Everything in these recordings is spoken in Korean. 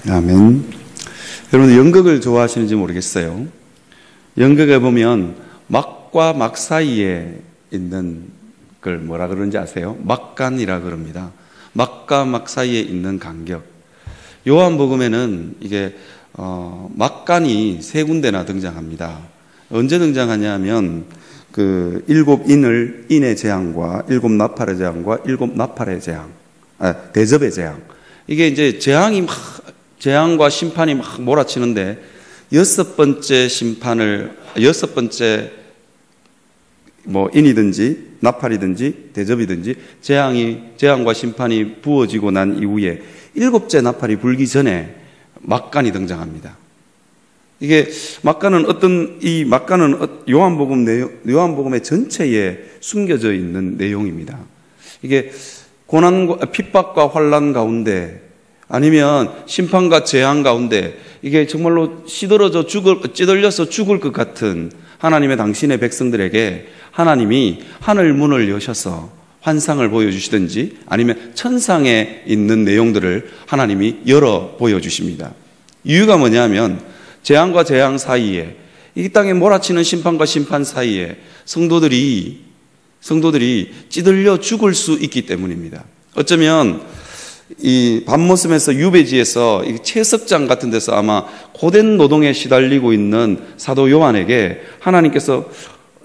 아멘. 여러분 연극을 좋아하시는지 모르겠어요. 연극에 보면 막과 막 사이에 있는 걸 뭐라 그러는지 아세요? 막간이라 그럽니다. 막과 막 사이에 있는 간격. 요한복음에는 이게 막간이 세 군데나 등장합니다. 언제 등장하냐면 그 일곱 인의 재앙과 일곱 나팔의 재앙과 일곱 나팔의 재앙, 대접의 재앙. 이게 이제 재앙과 심판이 막 몰아치는데 여섯 번째 인이든지 나팔이든지 대접이든지 재앙과 심판이 부어지고 난 이후에 일곱째 나팔이 불기 전에 막간이 등장합니다. 이게 막간은 요한복음의 전체에 숨겨져 있는 내용입니다. 이게 고난과 핍박과 환난 가운데 아니면 심판과 재앙 가운데 이게 정말로 찌들려서 죽을 것 같은 하나님의 당신의 백성들에게 하나님이 하늘 문을 여셔서 환상을 보여주시든지 아니면 천상에 있는 내용들을 하나님이 열어 보여주십니다. 이유가 뭐냐면 재앙과 재앙 사이에 이 땅에 몰아치는 심판과 심판 사이에 성도들이 찌들려 죽을 수 있기 때문입니다. 어쩌면 이 밤모섬에서 유배지에서 채석장 같은 데서 아마 고된 노동에 시달리고 있는 사도 요한에게 하나님께서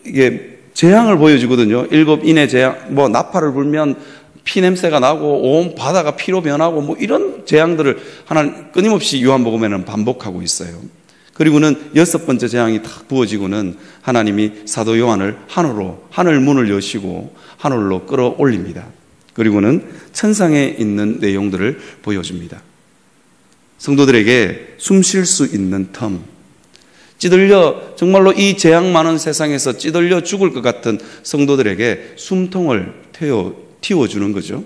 이게 재앙을 보여주거든요. 일곱 인의 재앙, 나팔을 불면 피 냄새가 나고 온 바다가 피로 변하고 이런 재앙들을 하나님 끊임없이 요한복음에는 반복하고 있어요. 그리고는 여섯 번째 재앙이 탁 부어지고는 하나님이 사도 요한을 하늘 문을 여시고 하늘로 끌어올립니다. 그리고는 천상에 있는 내용들을 보여줍니다. 성도들에게 숨 쉴 수 있는 텀, 정말로 이 재앙 많은 세상에서 찌들려 죽을 것 같은 성도들에게 숨통을 틔워주는 거죠.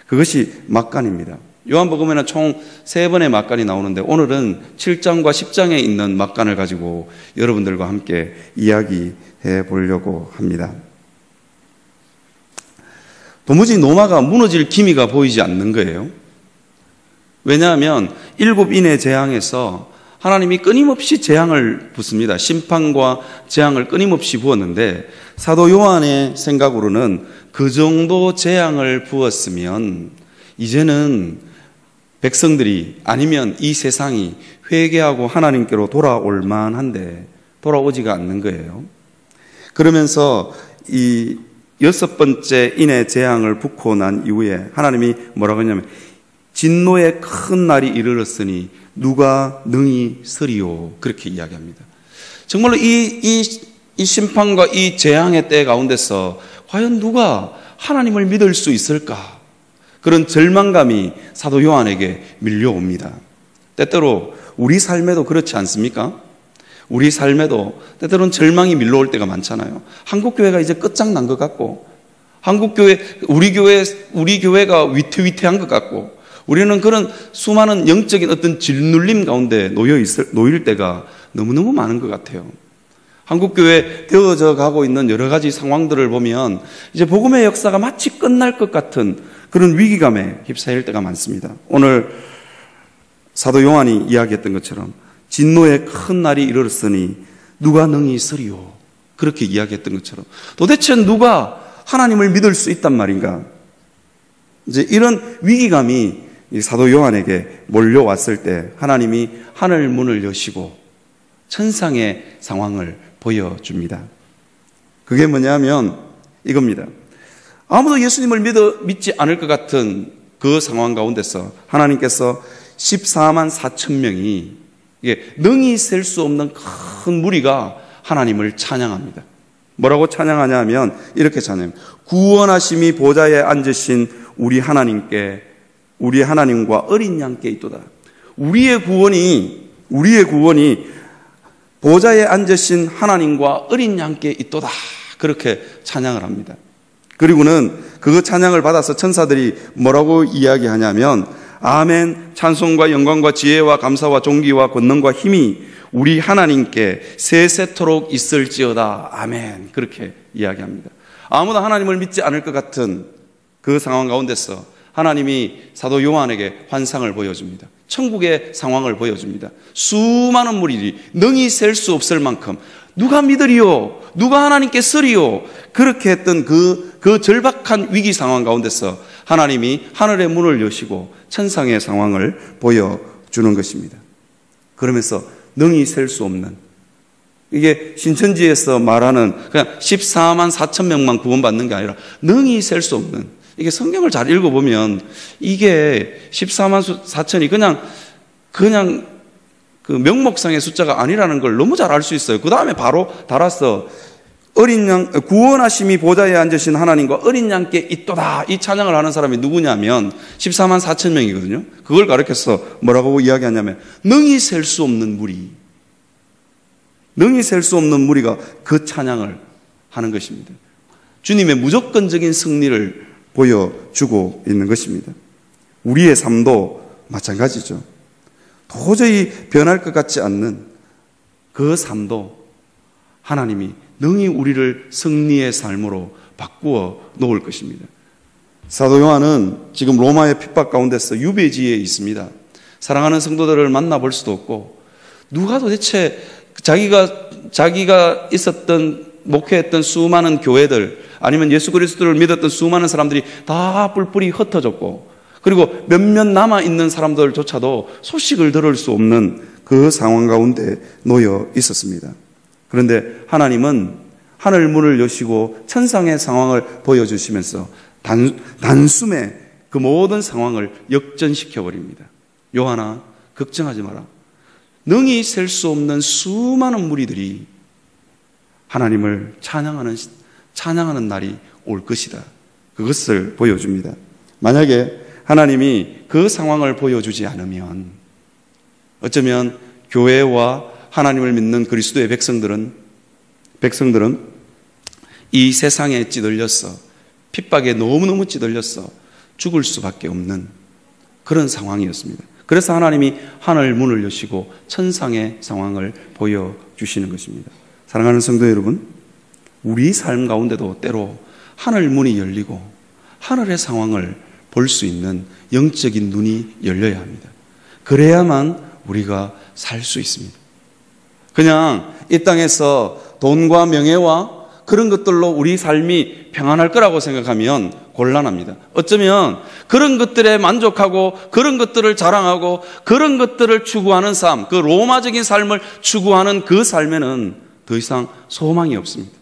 그것이 막간입니다. 요한복음에는 총 3번의 막간이 나오는데 오늘은 7장과 10장에 있는 막간을 가지고 여러분들과 함께 이야기해 보려고 합니다. 도무지 노마가 무너질 기미가 보이지 않는 거예요. 왜냐하면 일곱 인의 재앙에서 하나님이 끊임없이 재앙을 붓습니다. 심판과 재앙을 끊임없이 부었는데 사도 요한의 생각으로는 그 정도 재앙을 부었으면 이제는 백성들이 아니면 이 세상이 회개하고 하나님께로 돌아올 만한데 돌아오지가 않는 거예요. 그러면서 이 여섯 번째 인의 재앙을 붓고 난 이후에 하나님이 뭐라고 했냐면 진노의 큰 날이 이르렀으니 누가 능히 서리요 그렇게 이야기합니다. 정말로 이 심판과 이 재앙의 때 가운데서 과연 누가 하나님을 믿을 수 있을까? 그런 절망감이 사도 요한에게 밀려옵니다. 때때로 우리 삶에도 그렇지 않습니까? 우리 삶에도 때때로는 절망이 밀려올 때가 많잖아요. 한국교회가 이제 끝장난 것 같고 우리 교회가 위태위태한 것 같고 우리는 그런 수많은 영적인 어떤 짓눌림 가운데 놓일 때가 너무너무 많은 것 같아요. 한국교회 되어져 가고 있는 여러 가지 상황들을 보면 이제 복음의 역사가 마치 끝날 것 같은 그런 위기감에 휩싸일 때가 많습니다. 오늘 사도 요한이 이야기했던 것처럼 진노의 큰 날이 이르렀으니 누가 능히 서리요 그렇게 이야기했던 것처럼 도대체 누가 하나님을 믿을 수 있단 말인가? 이제 이런 위기감이 사도 요한에게 몰려왔을 때 하나님이 하늘 문을 여시고 천상의 상황을 보여줍니다. 그게 뭐냐면 이겁니다. 아무도 예수님을 믿지 않을 것 같은 그 상황 가운데서 하나님께서 14만 4천 명이 능히 셀 수 없는 큰 무리가 하나님을 찬양합니다. 뭐라고 찬양하냐면 이렇게 찬양합니다. 구원하심이 보좌에 앉으신 우리 하나님과 어린 양께 있도다. 우리의 구원이 보좌에 앉으신 하나님과 어린 양께 있도다. 그렇게 찬양을 합니다. 그리고는 그 찬양을 받아서 천사들이 뭐라고 이야기하냐면 아멘, 찬송과 영광과 지혜와 감사와 존귀와 권능과 힘이 우리 하나님께 세세토록 있을지어다. 아멘. 그렇게 이야기합니다. 아무도 하나님을 믿지 않을 것 같은 그 상황 가운데서 하나님이 사도 요한에게 환상을 보여줍니다. 천국의 상황을 보여줍니다. 수많은 무리들이 능히 셀 수 없을 만큼 누가 믿으리요? 누가 하나님께 쓰리요? 그렇게 했던 그 절박한 위기 상황 가운데서 하나님이 하늘의 문을 여시고 천상의 상황을 보여주는 것입니다. 그러면서 능히 셀 수 없는, 이게 신천지에서 말하는 그냥 14만 4천 명만 구원받는 게 아니라 능히 셀 수 없는, 이게 성경을 잘 읽어보면 이게 14만 4천이 그냥 그 명목상의 숫자가 아니라는 걸 너무 잘 알 수 있어요. 그 다음에 바로 달아서 어린 양, 구원하심이 보좌에 앉으신 하나님과 어린 양께 있도다, 이 찬양을 하는 사람이 누구냐면 14만 4천 명이거든요. 그걸 가르쳐서 뭐라고 이야기하냐면 능히 셀 수 없는 무리, 능히 셀 수 없는 무리가 그 찬양을 하는 것입니다. 주님의 무조건적인 승리를 보여주고 있는 것입니다. 우리의 삶도 마찬가지죠. 도저히 변할 것 같지 않는 그 삶도 하나님이 능히 우리를 승리의 삶으로 바꾸어 놓을 것입니다. 사도 요한은 지금 로마의 핍박 가운데서 유배지에 있습니다. 사랑하는 성도들을 만나볼 수도 없고, 누가 도대체 자기가 있었던, 목회했던 수많은 교회들, 아니면 예수 그리스도를 믿었던 수많은 사람들이 다 뿔뿔이 흩어졌고, 그리고 몇몇 남아있는 사람들조차도 소식을 들을 수 없는 그 상황 가운데 놓여 있었습니다. 그런데 하나님은 하늘 문을 여시고 천상의 상황을 보여주시면서 단숨에 그 모든 상황을 역전시켜버립니다. 요한아, 걱정하지 마라. 능히 셀 수 없는 수많은 무리들이 하나님을 찬양하는 날이 올 것이다. 그것을 보여줍니다. 만약에 하나님이 그 상황을 보여주지 않으면 어쩌면 교회와 하나님을 믿는 그리스도의 백성들은 이 세상에 찌들려서, 핍박에 너무너무 찌들려서 죽을 수밖에 없는 그런 상황이었습니다. 그래서 하나님이 하늘 문을 여시고 천상의 상황을 보여주시는 것입니다. 사랑하는 성도 여러분, 우리 삶 가운데도 때로 하늘 문이 열리고 하늘의 상황을 볼 수 있는 영적인 눈이 열려야 합니다. 그래야만 우리가 살 수 있습니다. 그냥 이 땅에서 돈과 명예와 그런 것들로 우리 삶이 평안할 거라고 생각하면 곤란합니다. 어쩌면 그런 것들에 만족하고 그런 것들을 자랑하고 그런 것들을 추구하는 삶, 그 로마적인 삶을 추구하는 그 삶에는 더 이상 소망이 없습니다.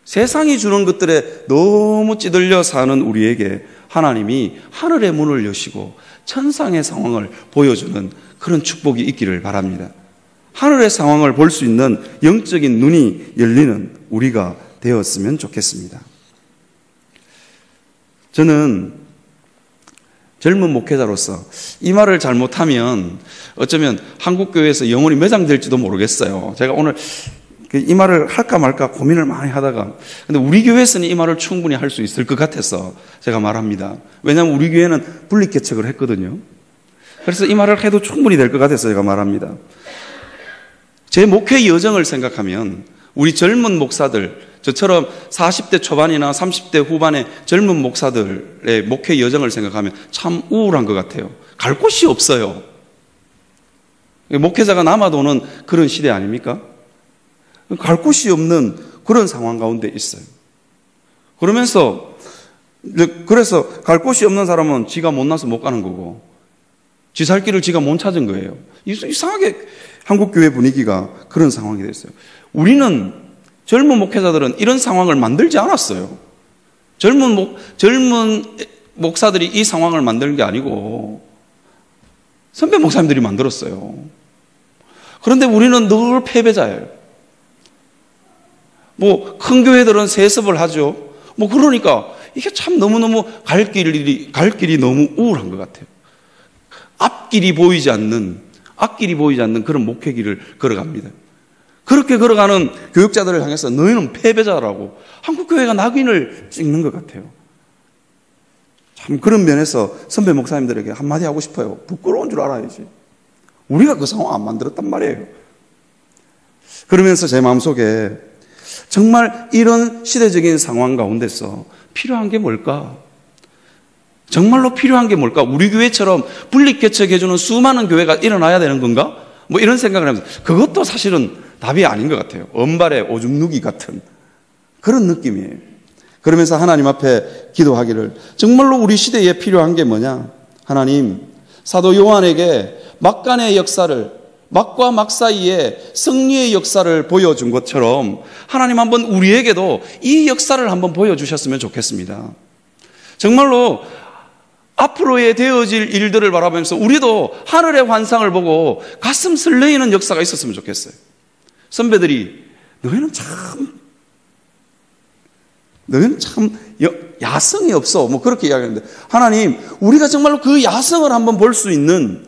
세상이 주는 것들에 너무 찌들려 사는 우리에게 하나님이 하늘의 문을 여시고 천상의 상황을 보여주는 그런 축복이 있기를 바랍니다. 하늘의 상황을 볼 수 있는 영적인 눈이 열리는 우리가 되었으면 좋겠습니다. 저는 젊은 목회자로서 이 말을 잘못하면 어쩌면 한국교회에서 영혼이 매장될지도 모르겠어요. 제가 오늘 이 말을 할까 말까 고민을 많이 하다가, 근데 우리 교회에서는 이 말을 충분히 할 수 있을 것 같아서 제가 말합니다. 왜냐하면 우리 교회는 분립개척을 했거든요. 그래서 이 말을 해도 충분히 될 것 같아서 제가 말합니다. 제 목회 여정을 생각하면 우리 젊은 목사들, 저처럼 40대 초반이나 30대 후반의 젊은 목사들의 목회 여정을 생각하면 참 우울한 것 같아요. 갈 곳이 없어요. 목회자가 남아도는 그런 시대 아닙니까? 갈 곳이 없는 그런 상황 가운데 있어요. 그래서 갈 곳이 없는 사람은 지가 못나서 못 가는 거고, 지 살 길을 지가 못 찾은 거예요. 이상하게 한국교회 분위기가 그런 상황이 됐어요. 우리는, 젊은 목회자들은 이런 상황을 만들지 않았어요. 젊은 목사들이 이 상황을 만든 게 아니고 선배 목사님들이 만들었어요. 그런데 우리는 늘 패배자예요. 큰 교회들은 세습을 하죠. 그러니까 이게 참 너무너무 갈 길이 너무 우울한 것 같아요. 앞길이 보이지 않는 그런 목회길을 걸어갑니다. 그렇게 걸어가는 교육자들을 향해서 너희는 패배자라고 한국교회가 낙인을 찍는 것 같아요. 참 그런 면에서 선배 목사님들에게 한마디 하고 싶어요. 부끄러운 줄 알아야지. 우리가 그 상황 안 만들었단 말이에요. 그러면서 제 마음속에 정말 이런 시대적인 상황 가운데서 필요한 게 뭘까? 정말로 필요한 게 뭘까? 우리 교회처럼 분립개척해주는 수많은 교회가 일어나야 되는 건가? 뭐 이런 생각을 하면서 그것도 사실은 답이 아닌 것 같아요. 언발의 오줌 누기 같은 그런 느낌이에요. 그러면서 하나님 앞에 기도하기를 정말로 우리 시대에 필요한 게 뭐냐? 하나님, 사도 요한에게 막간의 역사를, 막과 막 사이에 승리의 역사를 보여준 것처럼 하나님 한번 우리에게도 이 역사를 한번 보여주셨으면 좋겠습니다. 정말로 앞으로의 되어질 일들을 바라보면서 우리도 하늘의 환상을 보고 가슴 설레이는 역사가 있었으면 좋겠어요. 선배들이 너희는 참 야성이 없어. 뭐 그렇게 이야기하는데 하나님, 우리가 정말로 그 야성을 한번 볼 수 있는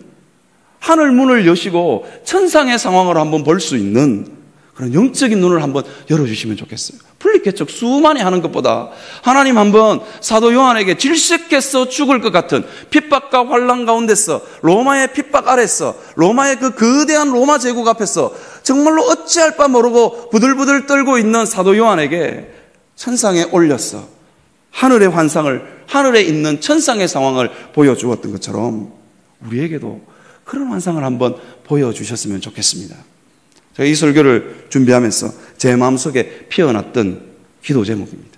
하늘 문을 여시고 천상의 상황을 한번 볼 수 있는 그런 영적인 눈을 한번 열어주시면 좋겠어요. 분립개척 수많이 하는 것보다 하나님 한번 사도 요한에게 질식해서 죽을 것 같은 핍박과 환난 가운데서 로마의 핍박 아래서 로마의 그 거대한 로마 제국 앞에서 정말로 어찌할 바 모르고 부들부들 떨고 있는 사도 요한에게 천상에 올렸어 하늘의 환상을, 하늘에 있는 천상의 상황을 보여주었던 것처럼 우리에게도 그런 환상을 한번 보여주셨으면 좋겠습니다. 제가 이 설교를 준비하면서 제 마음속에 피어났던 기도 제목입니다.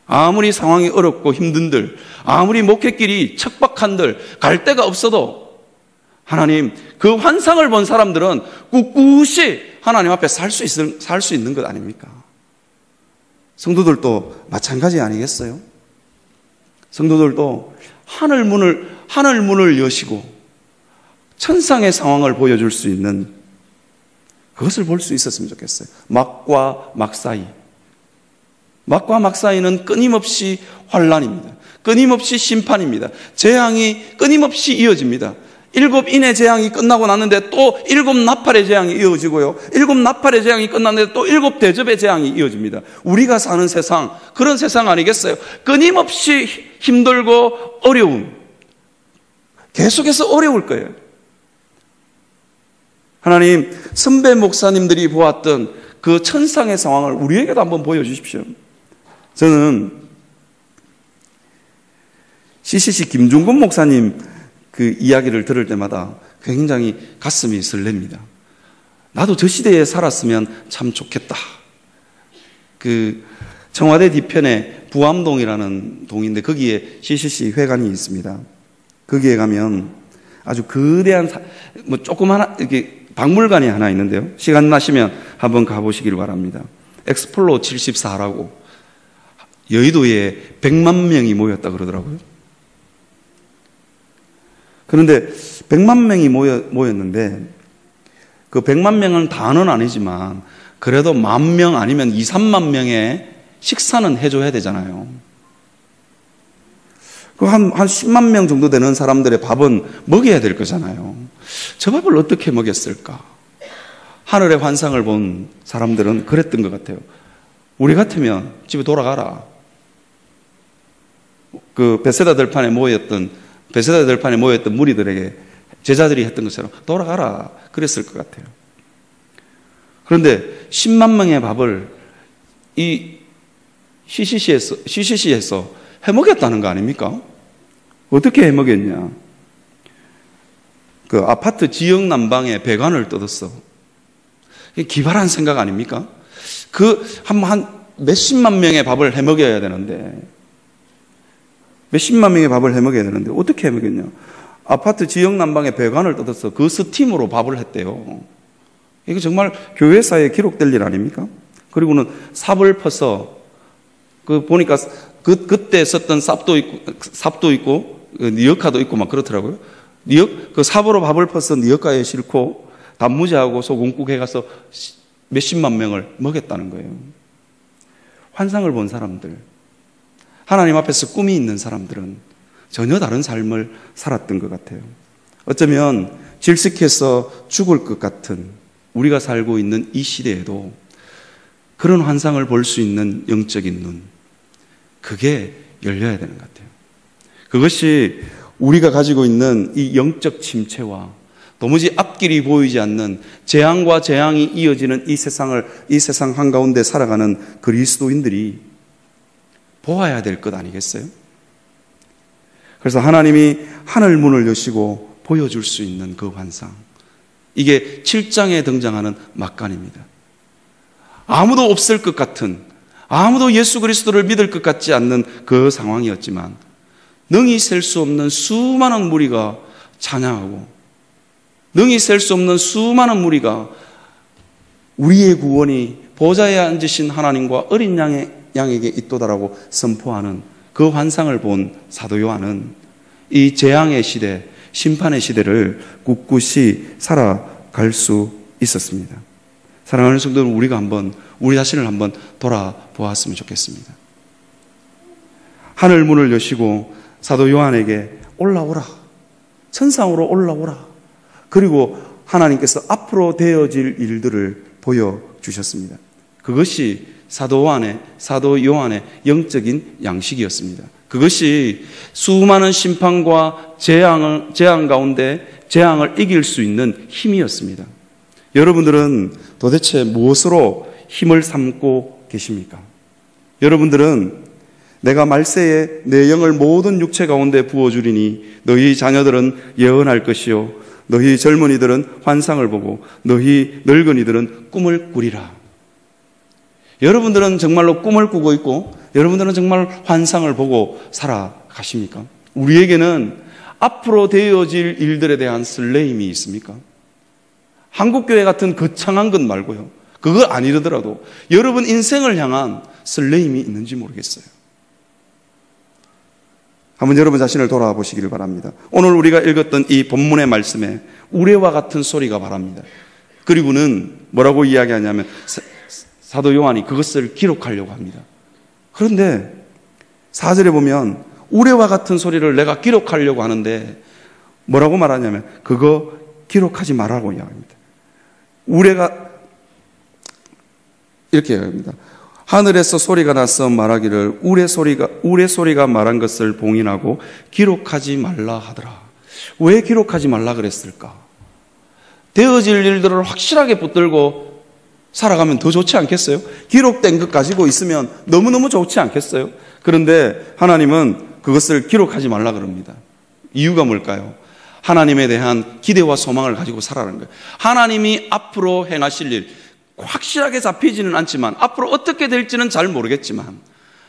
아무리 상황이 어렵고 힘든들, 아무리 목회길이 척박한들, 갈 데가 없어도 하나님, 그 환상을 본 사람들은 꿋꿋이 하나님 앞에 살 수 있는 것 아닙니까? 성도들도 마찬가지 아니겠어요? 성도들도 하늘 문을 여시고 천상의 상황을 보여줄 수 있는 그것을 볼 수 있었으면 좋겠어요. 막과 막 사이. 막과 막 사이는 끊임없이 환난입니다. 끊임없이 심판입니다. 재앙이 끊임없이 이어집니다. 7인의 재앙이 끝나고 났는데 또 7나팔의 재앙이 이어지고요. 7나팔의 재앙이 끝났는데 또 7대접의 재앙이 이어집니다. 우리가 사는 세상, 그런 세상 아니겠어요? 끊임없이 힘들고 어려움. 계속해서 어려울 거예요. 하나님, 선배 목사님들이 보았던 그 천상의 상황을 우리에게도 한번 보여주십시오. 저는 CCC 김중근 목사님 그 이야기를 들을 때마다 굉장히 가슴이 설렙니다. 나도 저 시대에 살았으면 참 좋겠다. 그 청와대 뒤편에 부암동이라는 동인데 거기에 CCC 회관이 있습니다. 거기에 가면 아주 거대한 뭐 조그마한 이렇게 박물관이 하나 있는데요. 시간 나시면 한번 가보시길 바랍니다. 엑스플로 74라고 여의도에 100만 명이 모였다 그러더라고요. 그런데 100만 명이 모였는데 그 100만 명은 다는 아니지만 그래도 10,000명 아니면 2, 3만 명의 식사는 해줘야 되잖아요. 한 10만 명 정도 되는 사람들의 밥은 먹여야 될 거잖아요. 저 밥을 어떻게 먹였을까? 하늘의 환상을 본 사람들은 그랬던 것 같아요. 우리 같으면 집에 돌아가라. 그 베세다 들판에 모였던 무리들에게 제자들이 했던 것처럼 돌아가라 그랬을 것 같아요. 그런데 10만 명의 밥을 이 CCC에서 해먹였다는 거 아닙니까? 어떻게 해먹였냐? 그 아파트 지역 난방에 배관을 뜯었어. 기발한 생각 아닙니까? 한 몇십만 명의 밥을 해먹여야 되는데 어떻게 해먹였냐? 아파트 지역 난방에 배관을 뜯어서 그 스팀으로 밥을 했대요. 이거 정말 교회사에 기록될 일 아닙니까? 그리고는 삽을 퍼서 보니까 그때 썼던 삽도 있고 니역카도 있고 막 그렇더라고요. 그 삽으로 밥을 퍼서 니역카에 싣고 단무지하고 소금국 해가서 몇십만 명을 먹였다는 거예요. 환상을 본 사람들, 하나님 앞에서 꿈이 있는 사람들은 전혀 다른 삶을 살았던 것 같아요. 어쩌면 질식해서 죽을 것 같은 우리가 살고 있는 이 시대에도 그런 환상을 볼 수 있는 영적인 눈, 그게 열려야 되는 것 같아요. 그것이 우리가 가지고 있는 이 영적 침체와 도무지 앞길이 보이지 않는 재앙과 재앙이 이어지는 이 세상 한가운데 살아가는 그리스도인들이 보아야 될 것 아니겠어요? 그래서 하나님이 하늘 문을 여시고 보여줄 수 있는 그 환상. 이게 7장에 등장하는 막간입니다. 아무도 없을 것 같은, 아무도 예수 그리스도를 믿을 것 같지 않는 그 상황이었지만 능히 셀 수 없는 수많은 무리가 찬양하고 능히 셀 수 없는 수많은 무리가 우리의 구원이 보좌에 앉으신 하나님과 어린 양에게 있도다라고 선포하는 그 환상을 본 사도 요한은 이 재앙의 시대, 심판의 시대를 꿋꿋이 살아갈 수 있었습니다. 사랑하는 성도들, 우리가 우리 자신을 한번 돌아보았으면 좋겠습니다. 하늘 문을 여시고 사도 요한에게 올라오라, 천상으로 올라오라. 그리고 하나님께서 앞으로 되어질 일들을 보여주셨습니다. 그것이 사도 요한의 영적인 양식이었습니다. 그것이 수많은 심판과 재앙 가운데 재앙을 이길 수 있는 힘이었습니다. 여러분들은 도대체 무엇으로 힘을 삼고 계십니까? 여러분들은 내가 말세에 내 영을 모든 육체 가운데 부어주리니 너희 자녀들은 예언할 것이요 너희 젊은이들은 환상을 보고 너희 늙은이들은 꿈을 꾸리라. 여러분들은 정말로 꿈을 꾸고 있고 여러분들은 정말 환상을 보고 살아가십니까? 우리에게는 앞으로 되어질 일들에 대한 설레임이 있습니까? 한국교회 같은 거창한 것 말고요, 그거 아니더라도 여러분 인생을 향한 설레임이 있는지 모르겠어요. 한번 여러분 자신을 돌아보시기를 바랍니다. 오늘 우리가 읽었던 이 본문의 말씀에 우레와 같은 소리가 바랍니다. 그리고는 뭐라고 이야기하냐면 사도 요한이 그것을 기록하려고 합니다. 그런데 4절에 보면 우레와 같은 소리를 내가 기록하려고 하는데 뭐라고 말하냐면 그거 기록하지 말라고 이야기합니다. 우레가 이렇게 이야기합니다. 하늘에서 소리가 나서 말하기를 우레 소리가 말한 것을 봉인하고 기록하지 말라 하더라. 왜 기록하지 말라 그랬을까? 되어질 일들을 확실하게 붙들고 살아가면 더 좋지 않겠어요? 기록된 것 가지고 있으면 너무너무 좋지 않겠어요? 그런데 하나님은 그것을 기록하지 말라 그럽니다. 이유가 뭘까요? 하나님에 대한 기대와 소망을 가지고 살아가는 거예요. 하나님이 앞으로 행하실 일, 확실하게 잡히지는 않지만 앞으로 어떻게 될지는 잘 모르겠지만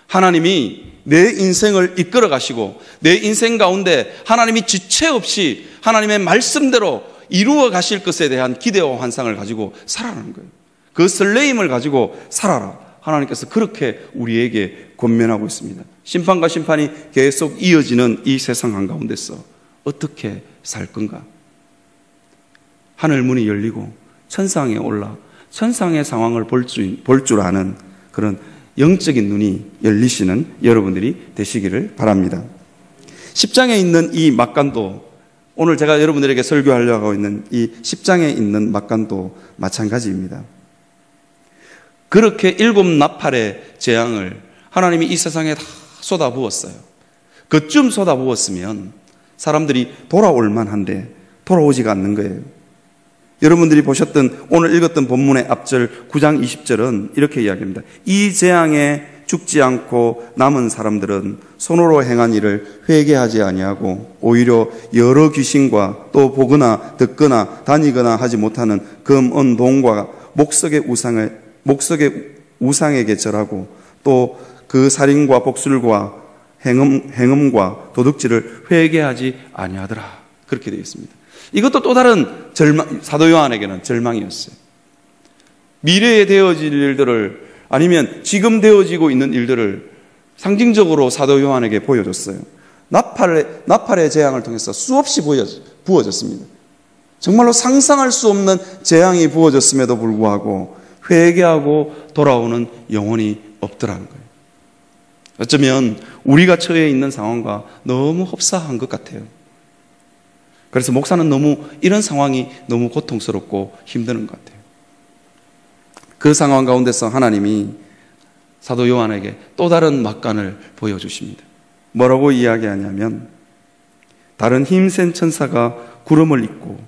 하나님이 내 인생을 이끌어 가시고 내 인생 가운데 하나님이 지체 없이 하나님의 말씀대로 이루어 가실 것에 대한 기대와 환상을 가지고 살아가는 거예요. 그 설레임을 가지고 살아라. 하나님께서 그렇게 우리에게 권면하고 있습니다. 심판과 심판이 계속 이어지는 이 세상 한가운데서 어떻게 살 건가? 하늘 문이 열리고 천상에 올라 천상의 상황을 볼 줄 아는 그런 영적인 눈이 열리시는 여러분들이 되시기를 바랍니다. 10장에 있는 이 막간도, 오늘 제가 여러분들에게 설교하려고 하고 있는 이 10장에 있는 막간도 마찬가지입니다. 그렇게 7 나팔의 재앙을 하나님이 이 세상에 다 쏟아부었어요. 그쯤 쏟아부었으면 사람들이 돌아올 만한데 돌아오지가 않는 거예요. 여러분들이 보셨던 오늘 읽었던 본문의 앞절 9장 20절은 이렇게 이야기합니다. 이 재앙에 죽지 않고 남은 사람들은 손으로 행한 일을 회개하지 아니하고 오히려 여러 귀신과 또 보거나 듣거나 다니거나 하지 못하는 금, 은, 동과 목석의 우상에게 절하고 또 그 살인과 복술과 행음과 도둑질을 회개하지 아니하더라. 그렇게 되어 있습니다. 이것도 또 다른 사도 요한에게는 절망이었어요. 미래에 되어질 일들을, 아니면 지금 되어지고 있는 일들을 상징적으로 사도 요한에게 보여줬어요. 나팔의 재앙을 통해서 수없이 부어졌습니다. 정말로 상상할 수 없는 재앙이 부어졌음에도 불구하고 회개하고 돌아오는 영혼이 없더라는 거예요. 어쩌면 우리가 처해 있는 상황과 너무 흡사한 것 같아요. 그래서 목사는 이런 상황이 너무 고통스럽고 힘드는 것 같아요. 그 상황 가운데서 하나님이 사도 요한에게 또 다른 막간을 보여주십니다. 뭐라고 이야기하냐면 다른 힘센 천사가 구름을 입고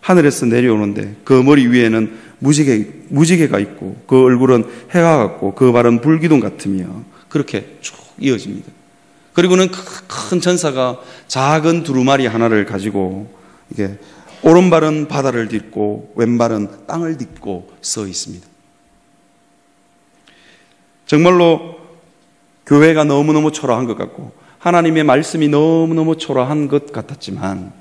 하늘에서 내려오는데 그 머리 위에는 무지개가 있고 그 얼굴은 해가 같고 그 발은 불기둥 같으며 그렇게 쭉 이어집니다. 그리고는 큰 천사가 작은 두루마리 하나를 가지고 이게 오른발은 바다를 딛고 왼발은 땅을 딛고 서 있습니다. 정말로 교회가 너무너무 초라한 것 같고 하나님의 말씀이 너무너무 초라한 것 같았지만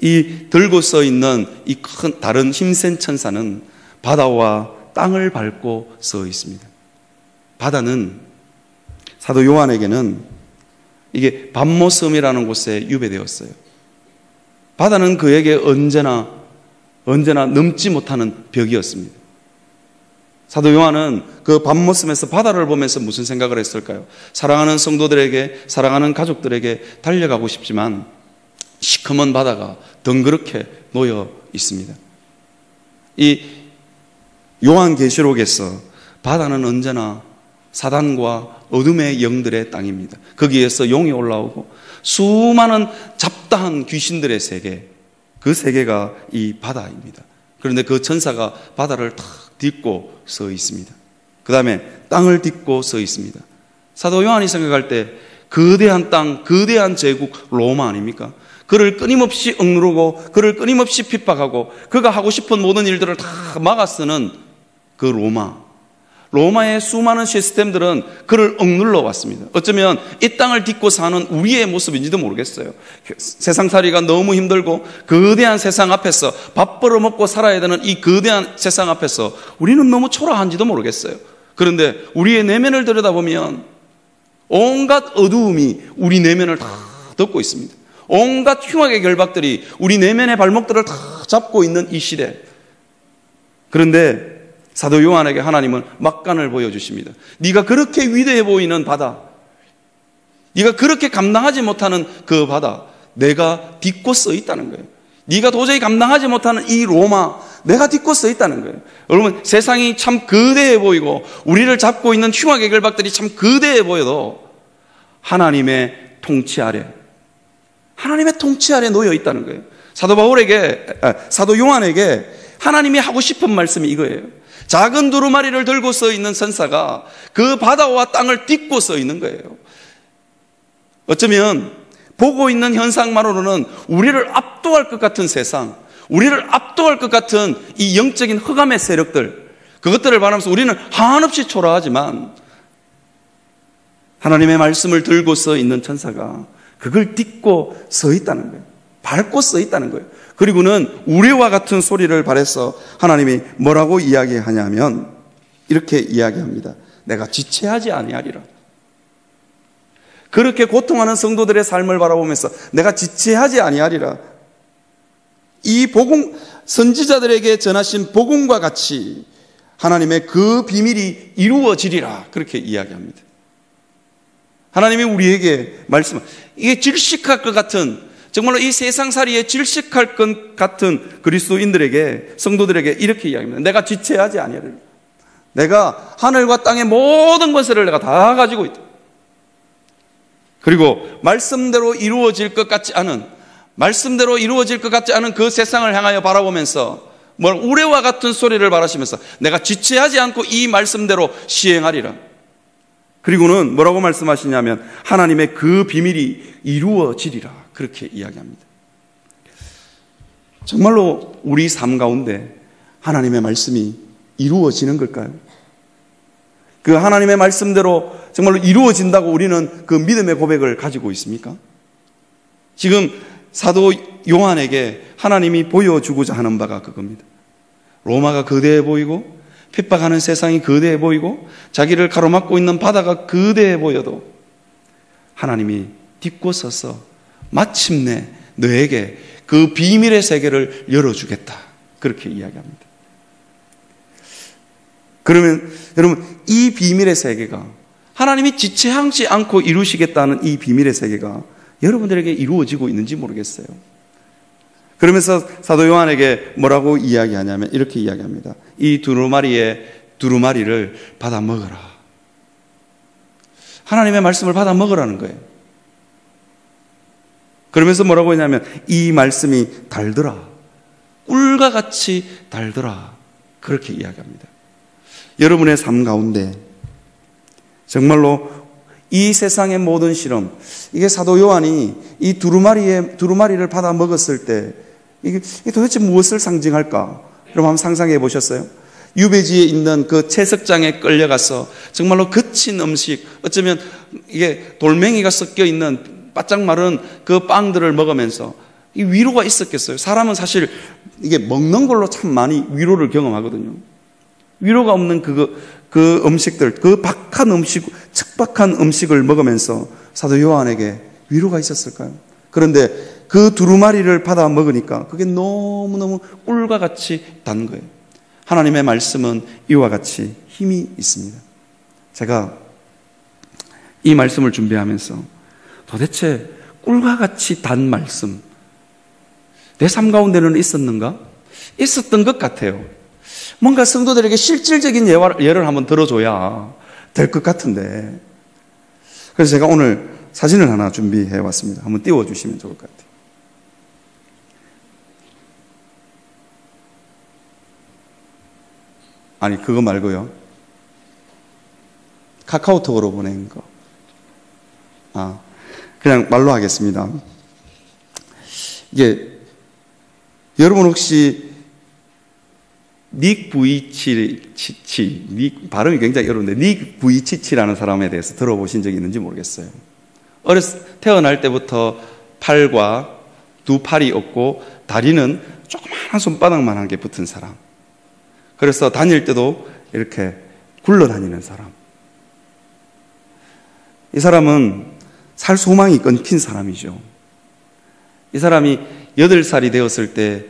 이 들고 서 있는 이 큰 다른 힘센 천사는 바다와 땅을 밟고 서 있습니다. 바다는 사도 요한에게는 이게 밤모섬이라는 곳에 유배되었어요. 바다는 그에게 언제나 넘지 못하는 벽이었습니다. 사도 요한은 그 밤모섬에서 바다를 보면서 무슨 생각을 했을까요? 사랑하는 성도들에게, 사랑하는 가족들에게 달려가고 싶지만 시커먼 바다가 덩그렇게 놓여 있습니다. 이 요한계시록에서 바다는 언제나 사단과 어둠의 영들의 땅입니다. 거기에서 용이 올라오고 수많은 잡다한 귀신들의 세계, 그 세계가 이 바다입니다. 그런데 그 천사가 바다를 탁 딛고 서 있습니다. 그 다음에 땅을 딛고 서 있습니다. 사도 요한이 생각할 때 거대한 땅, 거대한 제국 로마 아닙니까? 그를 끊임없이 억누르고 그를 끊임없이 핍박하고 그가 하고 싶은 모든 일들을 다 막아쓰는 그 로마의 수많은 시스템들은 그를 억눌러 왔습니다. 어쩌면 이 땅을 딛고 사는 우리의 모습인지도 모르겠어요. 세상살이가 너무 힘들고 거대한 세상 앞에서 밥 벌어먹고 살아야 되는 이 거대한 세상 앞에서 우리는 너무 초라한지도 모르겠어요. 그런데 우리의 내면을 들여다보면 온갖 어두움이 우리 내면을 다 덮고 있습니다. 온갖 흉악의 결박들이 우리 내면의 발목들을 다 잡고 있는 이 시대. 그런데 사도 요한에게 하나님은 막간을 보여주십니다. 네가 그렇게 위대해 보이는 바다, 네가 그렇게 감당하지 못하는 그 바다, 내가 딛고 서 있다는 거예요. 네가 도저히 감당하지 못하는 이 로마, 내가 딛고 서 있다는 거예요. 여러분, 세상이 참 거대해 보이고 우리를 잡고 있는 흉악의 결박들이 참 거대해 보여도 하나님의 통치 아래 놓여 있다는 거예요. 사도 요한에게 하나님이 하고 싶은 말씀이 이거예요. 작은 두루마리를 들고 서 있는 천사가 그 바다와 땅을 딛고 서 있는 거예요. 어쩌면 보고 있는 현상만으로는 우리를 압도할 것 같은 세상, 우리를 압도할 것 같은 이 영적인 흑암의 세력들, 그것들을 바라면서 우리는 한없이 초라하지만 하나님의 말씀을 들고 서 있는 천사가 그걸 딛고 서 있다는 거예요. 밟고 서 있다는 거예요. 그리고는 우리와 같은 소리를 발해서 하나님이 뭐라고 이야기하냐면 이렇게 이야기합니다. 내가 지체하지 아니하리라. 그렇게 고통하는 성도들의 삶을 바라보면서 내가 지체하지 아니하리라. 이 복음, 선지자들에게 전하신 복음과 같이 하나님의 그 비밀이 이루어지리라. 그렇게 이야기합니다. 하나님이 우리에게 이게 질식할 것 같은, 정말로 이 세상살이에 질식할 것 같은 그리스도인들에게, 성도들에게 이렇게 이야기합니다. 내가 지체하지 아니하리라. 내가 하늘과 땅의 모든 권세를 내가 다 가지고 있다. 그리고 말씀대로 이루어질 것 같지 않은 그 세상을 향하여 바라보면서 우레와 같은 소리를 바라시면서 내가 지체하지 않고 이 말씀대로 시행하리라. 그리고는 뭐라고 말씀하시냐면 하나님의 그 비밀이 이루어지리라. 그렇게 이야기합니다. 정말로 우리 삶 가운데 하나님의 말씀이 이루어지는 걸까요? 그 하나님의 말씀대로 정말로 이루어진다고 우리는 그 믿음의 고백을 가지고 있습니까? 지금 사도 요한에게 하나님이 보여주고자 하는 바가 그겁니다. 로마가 거대해 보이고 핍박하는 세상이 거대해 보이고 자기를 가로막고 있는 바다가 거대해 보여도 하나님이 딛고 서서 마침내 너에게 그 비밀의 세계를 열어주겠다. 그렇게 이야기합니다. 그러면 여러분, 이 비밀의 세계가, 하나님이 지체하지 않고 이루시겠다는 이 비밀의 세계가 여러분들에게 이루어지고 있는지 모르겠어요. 그러면서 사도 요한에게 뭐라고 이야기하냐면 이렇게 이야기합니다. 이 두루마리를 받아 먹어라. 하나님의 말씀을 받아 먹으라는 거예요. 그러면서 뭐라고 했냐면 이 말씀이 달더라. 꿀과 같이 달더라. 그렇게 이야기합니다. 여러분의 삶 가운데 정말로 이 세상의 모든 실험, 이게 사도 요한이 이 두루마리를 받아 먹었을 때 이게 도대체 무엇을 상징할까? 여러분 한번 상상해 보셨어요? 유배지에 있는 그 채석장에 끌려가서 정말로 거친 음식, 어쩌면 이게 돌멩이가 섞여 있는 바짝 마른 그 빵들을 먹으면서 이 위로가 있었겠어요? 사람은 사실 이게 먹는 걸로 참 많이 위로를 경험하거든요. 위로가 없는 그 음식들, 그 박한 음식, 척박한 음식을 먹으면서 사도 요한에게 위로가 있었을까요? 그런데 그 두루마리를 받아 먹으니까 그게 너무너무 꿀과 같이 단 거예요. 하나님의 말씀은 이와 같이 힘이 있습니다. 제가 이 말씀을 준비하면서 도대체 꿀과 같이 단 말씀, 내 삶 가운데는 있었는가? 있었던 것 같아요. 뭔가 성도들에게 실질적인 예를 한번 들어줘야 될 것 같은데. 그래서 제가 오늘 사진을 하나 준비해 왔습니다. 한번 띄워주시면 좋을 것 같아요. 아니, 그거 말고요. 카카오톡으로 보낸 거. 그냥 말로 하겠습니다. 이게, 여러분 혹시 닉 부이치치, 발음이 굉장히 어려운데, 닉 부이치치라는 사람에 대해서 들어보신 적이 있는지 모르겠어요. 태어날 때부터 팔과 두 팔이 없고, 다리는 조그마한 손바닥만한 게 붙은 사람. 그래서 다닐 때도 이렇게 굴러다니는 사람. 이 사람은 살 소망이 끊긴 사람이죠. 이 사람이 8살이 되었을 때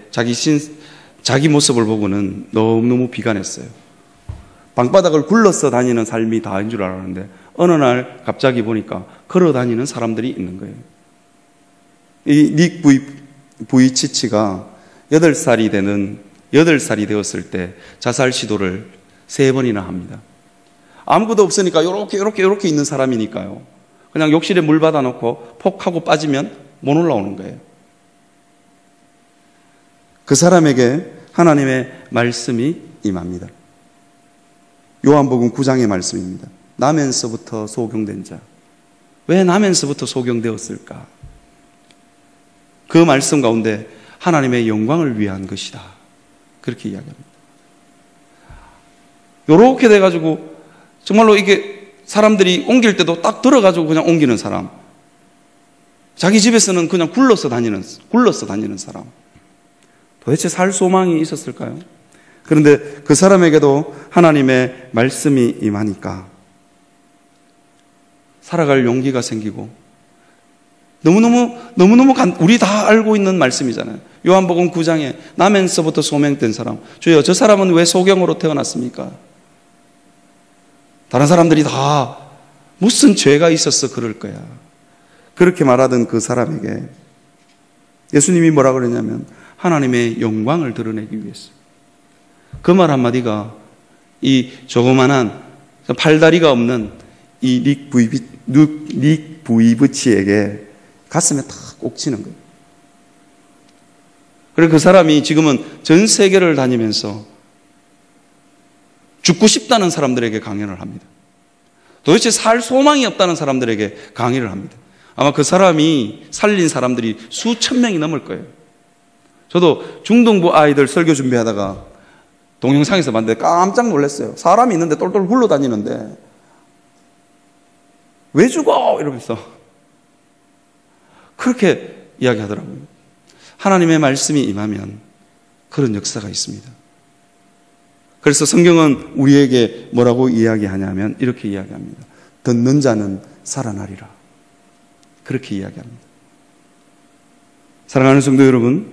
자기 모습을 보고는 너무너무 비관했어요. 방바닥을 굴러서 다니는 삶이 다인 줄 알았는데 어느 날 갑자기 보니까 걸어 다니는 사람들이 있는 거예요. 이 닉 부이치치가 8살이 되었을 때 자살 시도를 3번이나 합니다. 아무것도 없으니까 요렇게 있는 사람이니까요. 그냥 욕실에 물 받아놓고 폭하고 빠지면 못 올라오는 거예요. 그 사람에게 하나님의 말씀이 임합니다. 요한복음 9장의 말씀입니다. 나면서부터 소경된 자. 왜 나면서부터 소경되었을까? 그 말씀 가운데 하나님의 영광을 위한 것이다. 그렇게 이야기합니다. 요렇게 돼가지고 정말로 이게 사람들이 옮길 때도 딱 들어가지고 그냥 옮기는 사람. 자기 집에서는 그냥 굴러서 다니는 사람. 도대체 살 소망이 있었을까요? 그런데 그 사람에게도 하나님의 말씀이 임하니까 살아갈 용기가 생기고 너무너무 우리 다 알고 있는 말씀이잖아요. 요한복음 9장에 나면서부터 소명된 사람. 주여, 저 사람은 왜 소경으로 태어났습니까? 다른 사람들이 다 무슨 죄가 있어서 그럴 거야. 그렇게 말하던 그 사람에게 예수님이 뭐라 그러냐면 하나님의 영광을 드러내기 위해서. 그 말 한마디가 이 조그만한 팔다리가 없는 이 닉 부이브치에게 가슴에 탁 꽂히는 거예요. 그리고 그 사람이 지금은 전 세계를 다니면서 죽고 싶다는 사람들에게 강연을 합니다. 도대체 살 소망이 없다는 사람들에게 강의를 합니다. 아마 그 사람이 살린 사람들이 수천 명이 넘을 거예요. 저도 중동부 아이들 설교 준비하다가 동영상에서 봤는데 깜짝 놀랐어요. 사람이 있는데 똘똘 굴러다니는데 왜 죽어? 이러면서 그렇게 이야기하더라고요. 하나님의 말씀이 임하면 그런 역사가 있습니다. 그래서 성경은 우리에게 뭐라고 이야기하냐면 이렇게 이야기합니다. 듣는 자는 살아나리라. 그렇게 이야기합니다. 사랑하는 성도 여러분,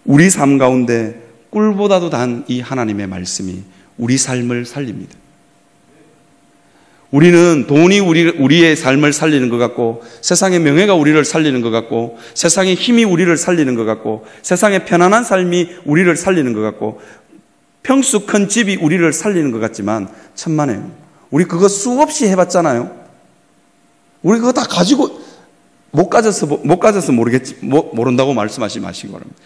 우리 삶 가운데 꿀보다도 단 이 하나님의 말씀이 우리 삶을 살립니다. 우리는 돈이 우리의 삶을 살리는 것 같고, 세상의 명예가 우리를 살리는 것 같고, 세상의 힘이 우리를 살리는 것 같고, 세상의 편안한 삶이 우리를 살리는 것 같고, 평수 큰 집이 우리를 살리는 것 같지만 천만에요. 우리 그거 수없이 해봤잖아요. 우리 그거 다 가지고 못 가져서 모른다고 말씀하시지 마시기 바랍니다.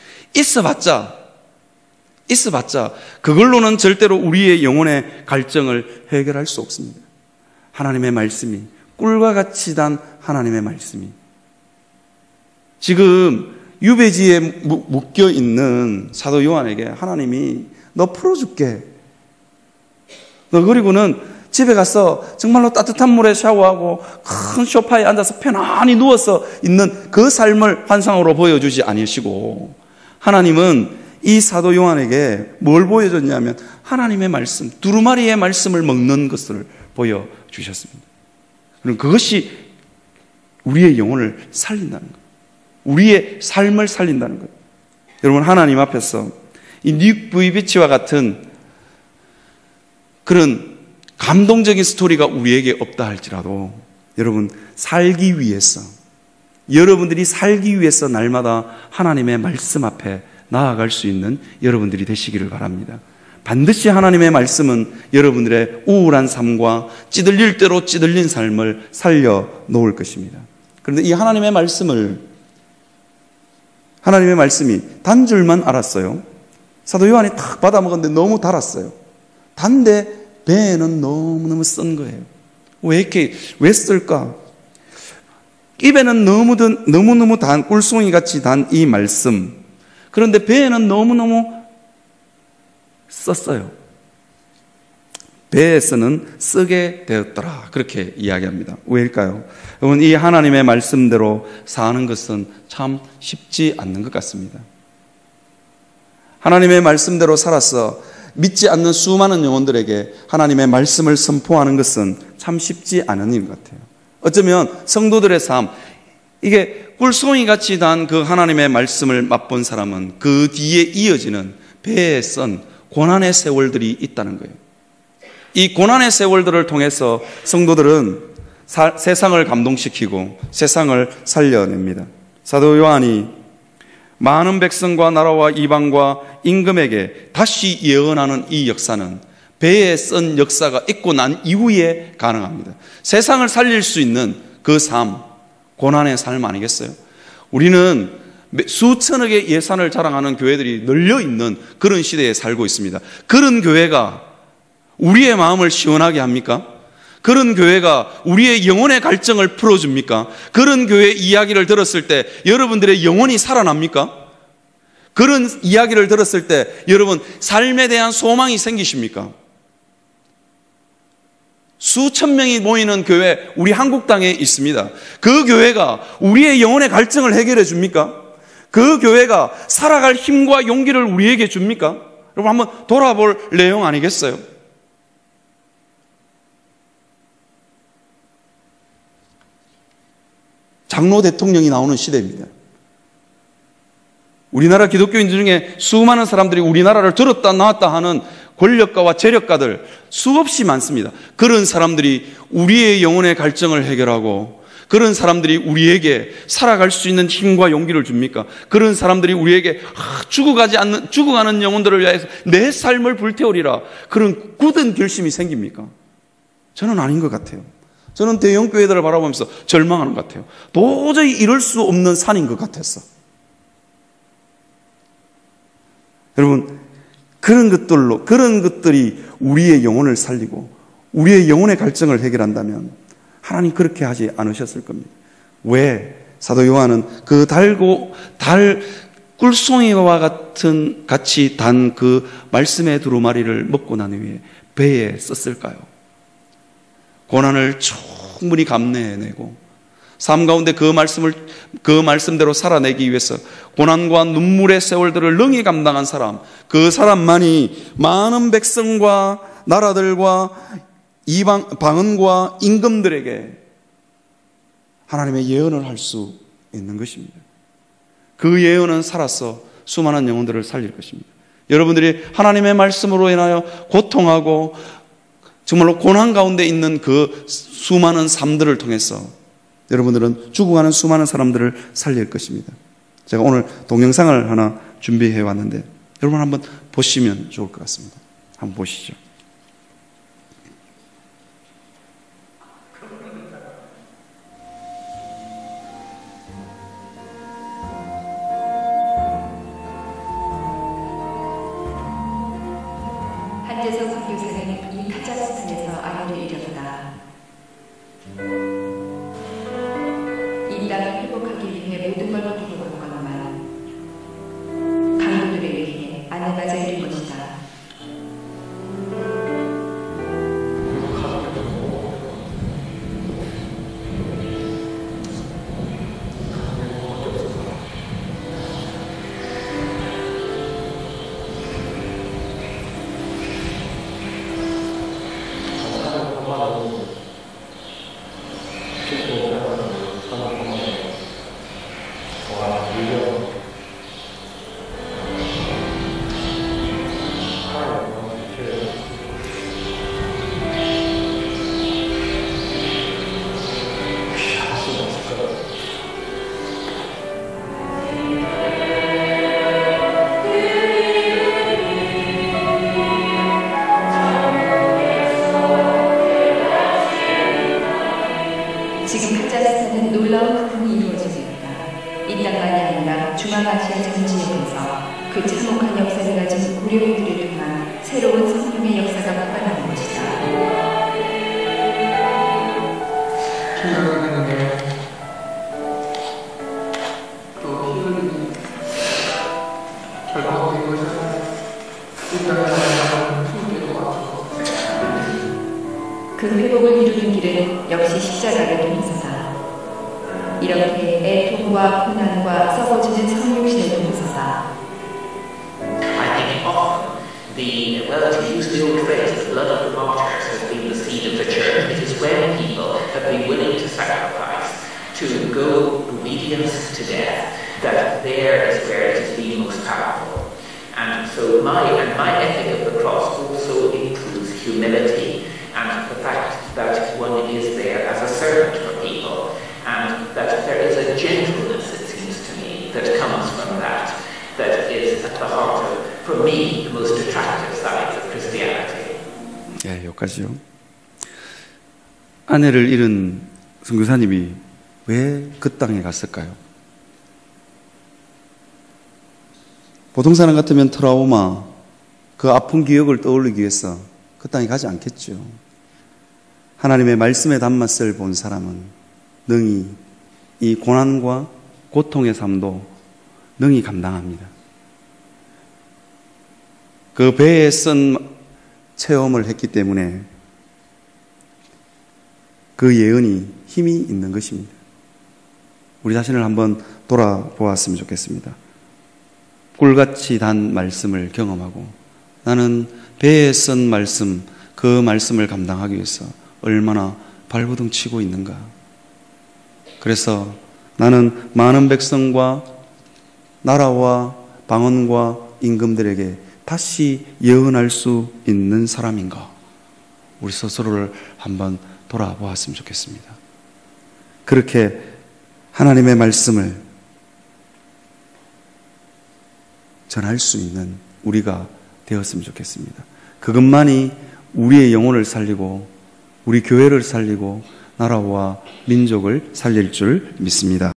있어봤자 그걸로는 절대로 우리의 영혼의 갈증을 해결할 수 없습니다. 하나님의 말씀이, 꿀과 같이 단 하나님의 말씀이 지금 유배지에 묶여 있는 사도 요한에게 하나님이 너 풀어줄게. 너 그리고는 집에 가서 정말로 따뜻한 물에 샤워하고 큰 소파에 앉아서 편안히 누워서 있는 그 삶을 환상으로 보여주지 아니시고, 하나님은 이 사도 요한에게 뭘 보여줬냐면 하나님의 말씀, 두루마리의 말씀을 먹는 것을 보여주셨습니다. 그럼 그것이 우리의 영혼을 살린다는 거예요. 우리의 삶을 살린다는 거예요. 여러분, 하나님 앞에서 이 닉 부이비치와 같은 그런 감동적인 스토리가 우리에게 없다 할지라도 여러분, 살기 위해서, 여러분들이 살기 위해서 날마다 하나님의 말씀 앞에 나아갈 수 있는 여러분들이 되시기를 바랍니다. 반드시 하나님의 말씀은 여러분들의 우울한 삶과 찌들릴 대로 찌들린 삶을 살려놓을 것입니다. 그런데 이 하나님의 말씀이 단 줄만 알았어요. 사도 요한이 탁 받아먹었는데 너무 달았어요. 단데 배에는 너무너무 쓴 거예요. 왜 쓸까? 입에는 너무너무 단, 꿀송이 같이 단 이 말씀. 그런데 배에는 너무너무 썼어요. 배에서는 쓰게 되었더라. 그렇게 이야기합니다. 왜일까요? 여러분, 이 하나님의 말씀대로 사는 것은 참 쉽지 않는 것 같습니다. 하나님의 말씀대로 살아서 믿지 않는 수많은 영혼들에게 하나님의 말씀을 선포하는 것은 참 쉽지 않은 일 같아요. 어쩌면 성도들의 삶, 이게 꿀송이 같이 단 그 하나님의 말씀을 맛본 사람은 그 뒤에 이어지는 배에 썬 고난의 세월들이 있다는 거예요. 이 고난의 세월들을 통해서 성도들은 세상을 감동시키고 세상을 살려냅니다. 사도 요한이 많은 백성과 나라와 이방과 임금에게 다시 예언하는 이 역사는 배에 쓴 역사가 있고 난 이후에 가능합니다. 세상을 살릴 수 있는 그 삶, 고난의 삶 아니겠어요? 우리는 수천억의 예산을 자랑하는 교회들이 널려있는 그런 시대에 살고 있습니다. 그런 교회가 우리의 마음을 시원하게 합니까? 그런 교회가 우리의 영혼의 갈증을 풀어줍니까? 그런 교회 이야기를 들었을 때 여러분들의 영혼이 살아납니까? 그런 이야기를 들었을 때 여러분 삶에 대한 소망이 생기십니까? 수천 명이 모이는 교회, 우리 한국 땅에 있습니다. 그 교회가 우리의 영혼의 갈증을 해결해 줍니까? 그 교회가 살아갈 힘과 용기를 우리에게 줍니까? 여러분 한번 돌아볼 내용 아니겠어요? 장로 대통령이 나오는 시대입니다. 우리나라 기독교인들 중에 수많은 사람들이 우리나라를 들었다 놨다 하는 권력가와 재력가들 수없이 많습니다. 그런 사람들이 우리의 영혼의 갈증을 해결하고 그런 사람들이 우리에게 살아갈 수 있는 힘과 용기를 줍니까? 그런 사람들이 우리에게 죽어가는 영혼들을 위해서 내 삶을 불태우리라 그런 굳은 결심이 생깁니까? 저는 아닌 것 같아요. 저는 대형 교회들을 바라보면서 절망하는 것 같아요. 도저히 이룰 수 없는 산인 것 같았어. 여러분, 그런 것들이 우리의 영혼을 살리고 우리의 영혼의 갈증을 해결한다면 하나님 그렇게 하지 않으셨을 겁니다. 왜? 사도 요한은 그 꿀송이와 같이 단 그 말씀의 두루마리를 먹고 난 후에 배에 썼을까요? 고난을 충분히 감내해내고 삶 가운데 그 말씀대로 살아내기 위해서 고난과 눈물의 세월들을 능히 감당한 사람, 그 사람만이 많은 백성과 나라들과 방언과 임금들에게 하나님의 예언을 할 수 있는 것입니다. 그 예언은 살아서 수많은 영혼들을 살릴 것입니다. 여러분들이 하나님의 말씀으로 인하여 고통하고 정말로 고난 가운데 있는 그 수많은 삶들을 통해서 여러분들은 죽어가는 수많은 사람들을 살릴 것입니다. 제가 오늘 동영상을 하나 준비해 왔는데 여러분 한번 보시면 좋을 것 같습니다. 한번 보시죠. 한재석 선교사는 이 카자흐스탄에서 아내를 잃었다. 아시아 전 지역에서 그 참혹한 역사를 가진 고려인들을 통한 새로운 성령의 역사가 나타나는 것이다. 생각했는데 또 희열이 결과된 것은 인간의 힘든 것 같고 그 회복을 이루는 길은 역시 십자가를 통해서다. 이렇게 애통과 고난과 썩어지는 성육신을 통해서다. I think often the relative used to illustrate the blood of the martyrs has been the seed of the church. It is when people have been willing to sacrifice, to go obedience to death, that there is where it has been most powerful. And so my ethic of the cross also includes humility and the fact that one is there as a servant for people, and that there is a gentleness, it seems to me, that comes from that is at the heart of, for me, the most attractive sides of Christianity. 예, 여기까지요. 아내를 잃은 선교사님이 왜 그 땅에 갔을까요? 보통 사람 같으면 트라우마, 그 아픈 기억을 떠올리기 위해서 그 땅에 가지 않겠죠. 하나님의 말씀의 단맛을 본 사람은 능히 이 고난과 고통의 삶도 능히 감당합니다. 그 배에 쓴 체험을 했기 때문에 그 예언이 힘이 있는 것입니다. 우리 자신을 한번 돌아보았으면 좋겠습니다. 꿀같이 단 말씀을 경험하고 나는 배에 쓴 말씀, 그 말씀을 감당하기 위해서 얼마나 발버둥 치고 있는가. 그래서 나는 많은 백성과 나라와 방언과 임금들에게 다시 예언할 수 있는 사람인가. 우리 스스로를 한번 돌아보았으면 좋겠습니다. 그렇게 하나님의 말씀을 전할 수 있는 우리가 되었으면 좋겠습니다. 그것만이 우리의 영혼을 살리고 우리 교회를 살리고 나라와 민족을 살릴 줄 믿습니다.